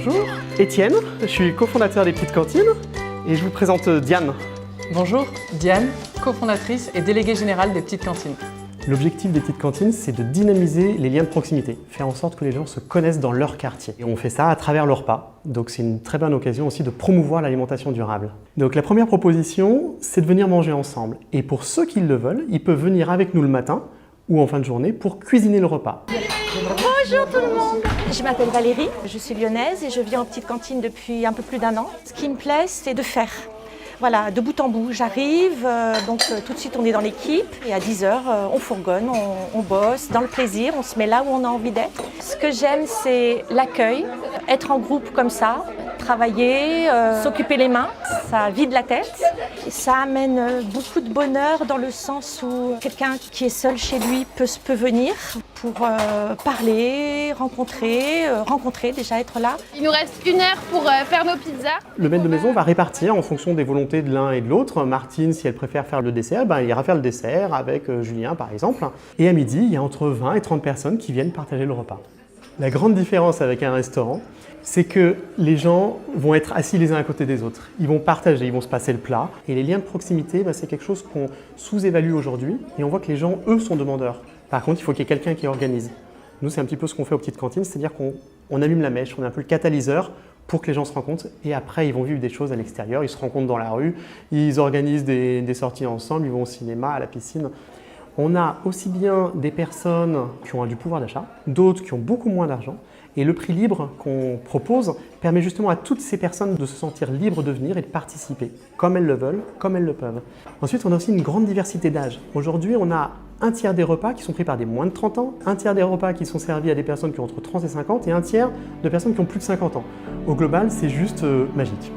Bonjour, Étienne, je suis cofondateur des Petites Cantines et je vous présente Diane. Bonjour, Diane, cofondatrice et déléguée générale des Petites Cantines. L'objectif des Petites Cantines, c'est de dynamiser les liens de proximité, faire en sorte que les gens se connaissent dans leur quartier. Et on fait ça à travers le repas, donc c'est une très bonne occasion aussi de promouvoir l'alimentation durable. Donc la première proposition, c'est de venir manger ensemble. Et pour ceux qui le veulent, ils peuvent venir avec nous le matin ou en fin de journée pour cuisiner le repas. Bonjour tout le monde, je m'appelle Valérie, je suis lyonnaise et je vis en petite cantine depuis un peu plus d'1 an. Ce qui me plaît, c'est de faire. Voilà, de bout en bout, j'arrive, tout de suite on est dans l'équipe et à 10h on fourgonne, on bosse, dans le plaisir, on se met là où on a envie d'être. Ce que j'aime c'est l'accueil, être en groupe comme ça, travailler, s'occuper les mains, ça vide la tête. Et ça amène beaucoup de bonheur dans le sens où quelqu'un qui est seul chez lui peut venir pour parler, rencontrer, déjà être là. Il nous reste 1 heure pour faire nos pizzas. Le maître de maison va répartir en fonction des volontés de l'un et de l'autre. Martine, si elle préfère faire le dessert, il ira faire le dessert avec Julien par exemple. Et à midi, il y a entre 20 et 30 personnes qui viennent partager le repas. La grande différence avec un restaurant, c'est que les gens vont être assis les uns à côté des autres. Ils vont partager, ils vont se passer le plat. Et les liens de proximité, c'est quelque chose qu'on sous-évalue aujourd'hui. Et on voit que les gens, eux, sont demandeurs. Par contre, il faut qu'il y ait quelqu'un qui organise. Nous, c'est un petit peu ce qu'on fait aux petites cantines, c'est-à-dire qu'on allume la mèche, on est un peu le catalyseur pour que les gens se rencontrent. Et après, ils vont vivre des choses à l'extérieur, ils se rencontrent dans la rue, ils organisent des sorties ensemble, ils vont au cinéma, à la piscine. On a aussi bien des personnes qui ont du pouvoir d'achat, d'autres qui ont beaucoup moins d'argent. Et le prix libre qu'on propose permet justement à toutes ces personnes de se sentir libres de venir et de participer, comme elles le veulent, comme elles le peuvent. Ensuite, on a aussi une grande diversité d'âge. Aujourd'hui, on a 1/3 des repas qui sont pris par des moins de 30 ans, 1/3 des repas qui sont servis à des personnes qui ont entre 30 et 50 et 1/3 de personnes qui ont plus de 50 ans. Au global, c'est juste magique.